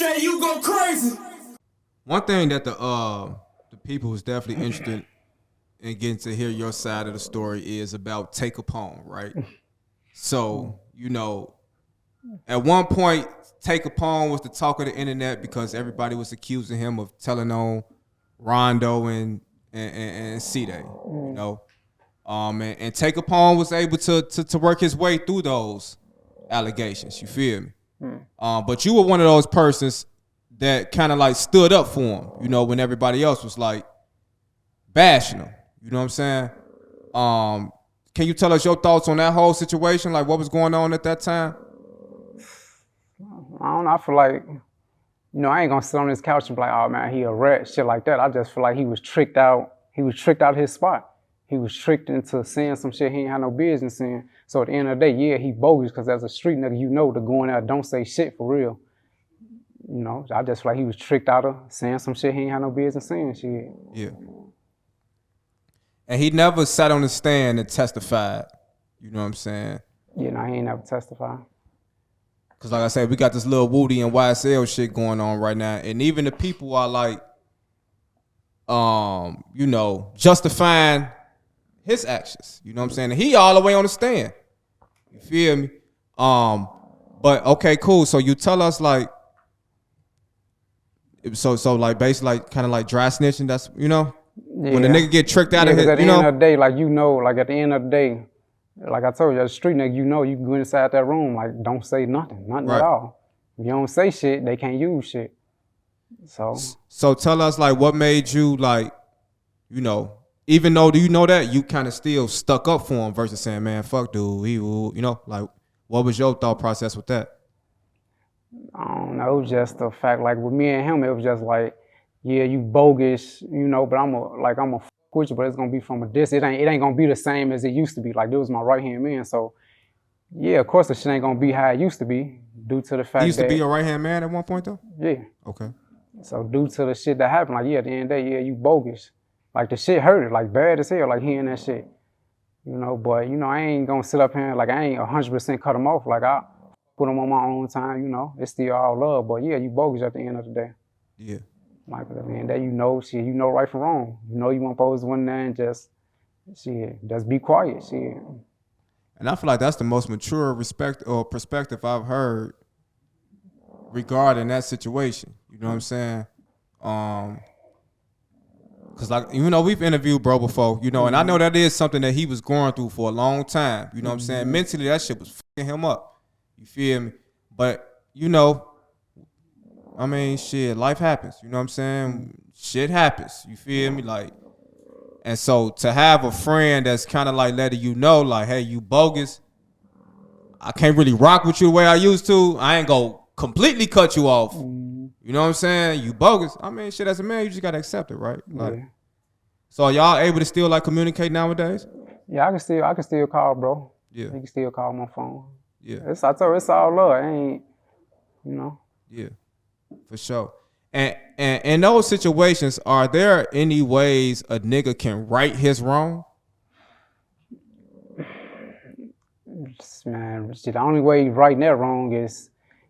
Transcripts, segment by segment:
DJ, you go crazy. One thing that the people who's definitely interested in getting to hear your side of the story is about Tay Capone, right? So, you know, at one point, Tay Capone was the talk of the internet because everybody was accusing him of telling on Rondo and Cdai, you know. And Tay Capone was able to work his way through those allegations, you feel me? But you were one of those persons that kind of like stood up for him, you know, when everybody else was like bashing him. You know what I'm saying? Can you tell us your thoughts on that whole situation? Like what was going on at that time? I don't know. I feel like, you know, I ain't gonna sit on this couch and be like, oh man, he a rat, shit like that. I just feel like he was tricked out. He was tricked out of his spot. He was tricked into saying some shit he ain't had no business saying. So at the end of the day, yeah, he bogus because as a street nigga, you know to go in there, don't say shit for real. You know, I just feel like he was tricked out of saying some shit he ain't had no business saying shit. Yeah. And he never sat on the stand and testified. You know what I'm saying? Yeah, no, he ain't never testified. Because like I said, we got this little Woody and YSL shit going on right now. And even the people are like, you know, justifying his actions. You know what I'm saying? And he all the way on the stand. You feel me? But okay, cool. So you tell us like, so like basically like kind of like dry snitching. That's, you know, when the nigga get tricked out of his, at the you know. end of the day, like, you know, like at the end of the day, like I told you, as a street nigga, you know, you can go inside that room, like don't say nothing Right. at all. If you don't say shit, they can't use shit. So tell us like what made you like, you know, even though do you know that you kind of still stuck up for him versus saying, man, fuck dude, he will, you know, like what was your thought process with that? I don't know, it was just the fact, like with me and him, it was just like, yeah, you bogus, you know, but I'm a fuck with you, but it's gonna be from a distance. It ain't gonna be the same as it used to be. Like, it was my right hand man, so yeah, of course the shit ain't gonna be how it used to be, due to the fact that He used to be your right hand man at one point though? Yeah. Okay. So due to the shit that happened, like, yeah, at the end of the day, yeah, you bogus. Like, the shit hurt, like, bad as hell, like, hearing that shit. You know, but, you know, I ain't gonna sit up here, like, I ain't 100% cut him off. Like, I put him on my own time, you know. It's still all love, but, yeah, you bogus at the end of the day. Yeah. Like, at the end of the day, you know, shit, you know right from wrong. You know you weren't supposed to win there and just be quiet, shit. And I feel like that's the most mature perspective I've heard regarding that situation. You know what I'm saying? Cause like, you know, we've interviewed bro before, you know, and I know that is something that he was going through for a long time. You know what I'm saying? Mentally, that shit was fucking him up. You feel me? But, you know, I mean, shit, life happens. You know what I'm saying? Shit happens. You feel me? Like, and so to have a friend that's kind of like letting you know, like, hey, you bogus. I can't really rock with you the way I used to. I ain't gonna completely cut you off. You know what I'm saying? You bogus. I mean, shit, as a man, you just gotta accept it, right? Like, Yeah. so are y'all able to still like communicate nowadays? Yeah, I can still call, bro. Yeah. You can still call my phone. Yeah. I told you, it's all love. I ain't, you know. Yeah, for sure. And in those situations, are there any ways a nigga can right his wrong? Man, shit, the only way right that wrong is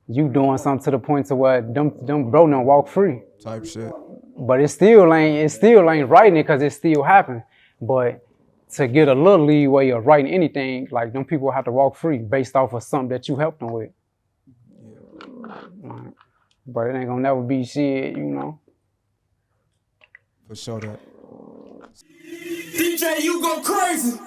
you doing something to the point to where them bro don't walk free. Type shit. But it still ain't writing it because it still happened. But to get a little leeway of writing anything, like, them people have to walk free based off of something that you helped them with. Like, but it ain't gonna never be shit, you know. For sure that. DJ, you go crazy.